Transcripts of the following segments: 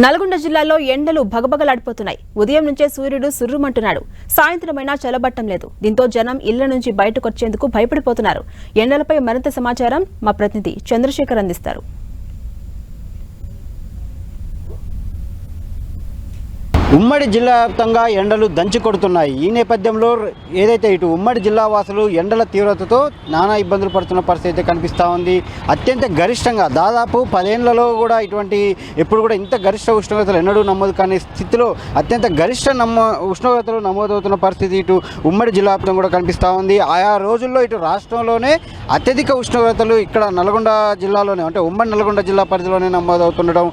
నల్గొండ జిల్లాలో ఎండలు భగభగలాడిపోతున్నాయి. ఉదయం నుంచే సూర్యుడు సుర్రుమంటున్నాడు. సాయంత్రమైనా చల్లబట్టం లేదు. దీంతో జనం ఇళ్ల నుంచి బయటకొచ్చేందుకు భయపడిపోతున్నారు. ఎండలపై మరింత సమాచారం మా ప్రతినిధి చంద్రశేఖర్ అందిస్తారు. ఉమ్మడి జిల్లా వ్యాప్తంగా ఎండలు దంచి కొడుతున్నాయి. ఈ నేపథ్యంలో ఏదైతే ఇటు ఉమ్మడి జిల్లా వాసులు ఎండల తీవ్రతతో నానా ఇబ్బందులు పడుతున్న పరిస్థితి అయితే కనిపిస్తూ ఉంది. అత్యంత గరిష్టంగా దాదాపు 10 ఏళ్లలో కూడా ఎప్పుడు కూడా ఇంత గరిష్ట ఉష్ణోగ్రతలు ఎన్నడూ నమోదు కాని స్థితిలో అత్యంత గరిష్ట ఉష్ణోగ్రతలు నమోదవుతున్న పరిస్థితి ఇటు ఉమ్మడి జిల్లా వ్యాప్తంగా కూడా కనిపిస్తూ ఉంది. ఆయా రోజుల్లో ఇటు రాష్ట్రంలోనే అత్యధిక ఉష్ణోగ్రతలు ఇక్కడ నల్గొండ జిల్లాలోనే అంటే ఉమ్మడి నల్గొండ జిల్లా పరిధిలోనే నమోదవుతుండడం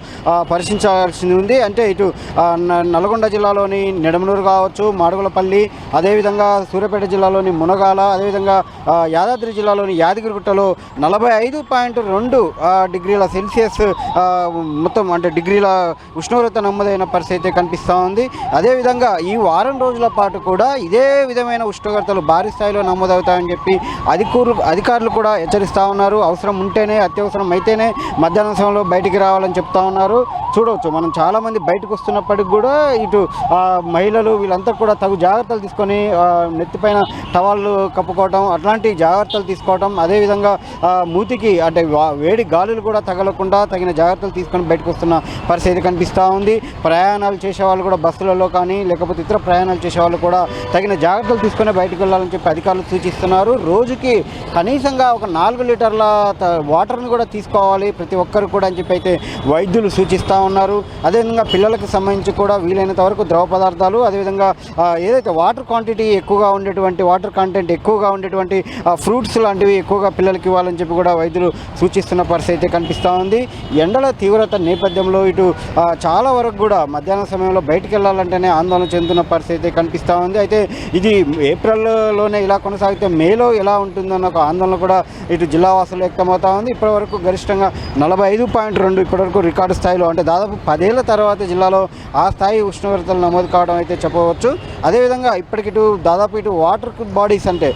పరిశీలించాల్సింది ఉంది. అంటే ఇటు నల్గొండ జిల్లాలోని నిడమనూరు కావచ్చు, మాడుగులపల్లి, అదేవిధంగా సూర్యాపేట జిల్లాలోని మునగాల, అదేవిధంగా యాదాద్రి జిల్లాలోని యాదగిరిగుట్టలో 45.2 డిగ్రీల సెల్సియస్ మొత్తం అంటే డిగ్రీల ఉష్ణోగ్రత నమోదైన పరిస్థితి అయితే కనిపిస్తూ ఉంది. అదేవిధంగా ఈ వారం రోజుల పాటు కూడా ఇదే విధమైన ఉష్ణోగ్రతలు భారీ స్థాయిలో నమోదవుతాయని చెప్పి అధికారులు కూడా హెచ్చరిస్తూ ఉన్నారు. అవసరం ఉంటేనే, అత్యవసరం అయితేనే మధ్యాహ్నం సమయంలో బయటికి రావాలని చెప్తా ఉన్నారు. చూడవచ్చు, మనం చాలామంది బయటకు వస్తున్నప్పటికి కూడా ఇటు మహిళలు వీళ్ళంతా కూడా తగు జాగ్రత్తలు తీసుకొని నెత్తిపైన టవాళ్ళు కప్పుకోవటం, అట్లాంటి జాగ్రత్తలు తీసుకోవటం, అదేవిధంగా మూతికి అంటే వేడి గాలులు కూడా తగలకుండా తగిన జాగ్రత్తలు తీసుకొని బయటకు వస్తున్న పరిస్థితి కనిపిస్తూ ఉంది. ప్రయాణాలు చేసేవాళ్ళు కూడా బస్సులలో కానీ లేకపోతే ఇతర ప్రయాణాలు చేసేవాళ్ళు కూడా తగిన జాగ్రత్తలు తీసుకొని బయటకు వెళ్ళాలని చెప్పి అధికారులు సూచిస్తున్నారు. రోజుకి కనీసంగా ఒక 4 లీటర్ల వాటర్ని కూడా తీసుకోవాలి ప్రతి ఒక్కరు కూడా అని చెప్పి అయితే వైద్యులు సూచిస్తూ ఉన్నారు. అదేవిధంగా పిల్లలకు సంబంధించి కూడా వీలైనంత వరకు ద్రవ పదార్థాలు, అదేవిధంగా ఏదైతే వాటర్ కంటెంట్ ఎక్కువగా ఉండేటువంటి ఫ్రూట్స్ లాంటివి ఎక్కువగా పిల్లలకి ఇవ్వాలని చెప్పి కూడా వైద్యులు సూచిస్తున్న పరిస్థితి అయితే కనిపిస్తూ ఉంది. ఎండల తీవ్రత నేపథ్యంలో ఇటు చాలా వరకు కూడా మధ్యాహ్నం సమయంలో బయటికి వెళ్ళాలంటేనే ఆందోళన చెందుతున్న పరిస్థితి అయితే కనిపిస్తూ ఉంది. అయితే ఇది ఏప్రిల్లోనే ఇలా కొనసాగితే మేలో ఎలా ఉంటుందన్న ఒక ఆందోళన కూడా ఇటు జిల్లా వాసులు వ్యక్తమవుతా ఉంది. ఇప్పటివరకు గరిష్టంగా 45.2 ఇప్పటివరకు రికార్డు స్థాయిలో అంటే దాదాపు 10 ఏళ్ల తర్వాత జిల్లాలో ఆ స్థాయి ఉష్ణోగ్రతలు నమోదు కావడం అయితే చెప్పవచ్చు. అదేవిధంగా ఇప్పటికిటు దాదాపు ఇటు వాటర్ బాడీస్ అంటే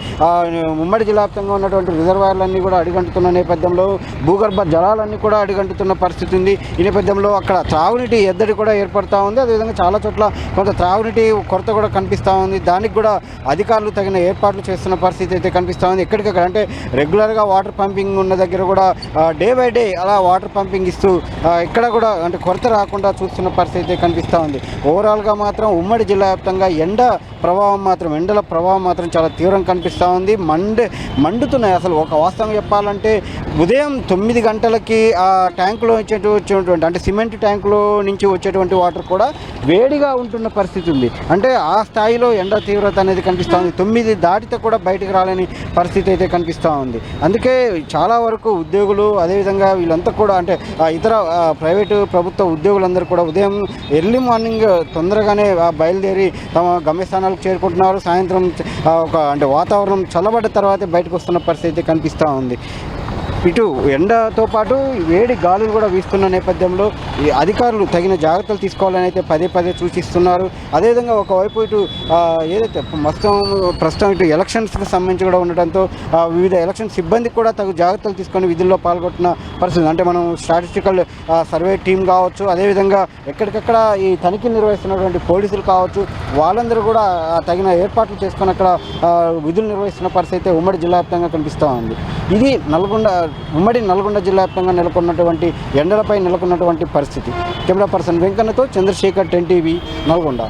ఉమ్మడి జిల్లా వ్యాప్తంగా ఉన్నటువంటి రిజర్వాయర్లన్నీ కూడా అడిగంటుతున్న నేపథ్యంలో భూగర్భ జలాలన్నీ కూడా అడిగంటుతున్న పరిస్థితి ఉంది. ఈ నేపథ్యంలో అక్కడ త్రాగునీటి ఎద్దడి కూడా ఏర్పడుతూ ఉంది. అదేవిధంగా చాలా చోట్ల కొంత త్రాగునీటి కొరత కూడా కనిపిస్తూ ఉంది. దానికి కూడా అధికారులు తగిన ఏర్పాట్లు చేస్తున్న పరిస్థితి అయితే కనిపిస్తూ ఉంది. ఎక్కడికక్కడ అంటే రెగ్యులర్గా వాటర్ పంపింగ్ ఉన్న దగ్గర కూడా డే బై డే అలా వాటర్ పంపింగ్ ఇస్తూ ఇక్కడ కూడా అంటే కొరత రాకుండా చూస్తున్న పరిస్థితి అయితే కనిపిస్తూ ఉంది. ఓవరాల్గా మాత్రం ఉమ్మడి జిల్లా వ్యాప్తంగా ఎండల ప్రభావం మాత్రం చాలా తీవ్రంగా కనిపిస్తూ ఉంది. మండుతున్నాయి. అసలు ఒక వాస్తవం చెప్పాలంటే ఉదయం 9 గంటలకి ఆ ట్యాంకులో వచ్చేటువంటి అంటే సిమెంట్ ట్యాంకులో నుంచి వచ్చేటువంటి వాటర్ కూడా వేడిగా ఉంటున్న పరిస్థితి ఉంది. అంటే ఆ స్థాయిలో ఎండ తీవ్రత అనేది కనిపిస్తూ ఉంది. 9 దాటితే కూడా బయటికి రాలేని పరిస్థితి అయితే కనిపిస్తూ ఉంది. అందుకే చాలా వరకు ఉద్యోగులు, అదేవిధంగా వీళ్ళంతా కూడా అంటే ఇతర ప్రైవేటు ప్రభుత్వ ఉద్యోగులందరూ కూడా ఉదయం ఎర్లీ మార్నింగ్ తొందరగానే బయలుదేరి తమ గమ్యస్థానాలకు చేరుకుంటున్నారు. సాయంత్రం అంటే వాతావరణం చల్లబడ్డ తర్వాతే బయటకు వస్తున్న పరిస్థితి కనిపిస్తూ ఉంది. ఇటు ఎండతో పాటు వేడి గాలులు కూడా వీస్తున్న నేపథ్యంలో ఈ అధికారులు తగిన జాగ్రత్తలు తీసుకోవాలని అయితే పదే సూచిస్తున్నారు. అదేవిధంగా ఒకవైపు ఇటు ఏదైతే ప్రస్తుతం ఇటు ఎలక్షన్స్కి సంబంధించి కూడా ఉండటంతో వివిధ ఎలక్షన్ సిబ్బందికి కూడా తగు జాగ్రత్తలు తీసుకొని విధుల్లో పాల్గొంటున్న పరిస్థితి. అంటే మనం స్టాటిస్టికల్ సర్వే టీం కావచ్చు, అదేవిధంగా ఎక్కడికక్కడ ఈ తనిఖీలు నిర్వహిస్తున్నటువంటి పోలీసులు కావచ్చు, వాళ్ళందరూ కూడా తగిన ఏర్పాట్లు చేసుకొని అక్కడ విధులు నిర్వహిస్తున్న పరిస్థితి ఉమ్మడి జిల్లా వ్యాప్తంగా కనిపిస్తూ ఉంది. ఇది ఉమ్మడి నల్గొండ జిల్లా వ్యాప్తంగా ఎండలపై నెలకొన్నటువంటి పరిస్థితి. కెమెరా పర్సన్ వెంకన్నతో చంద్రశేఖర్, 10 టీవీ, నల్గొండ.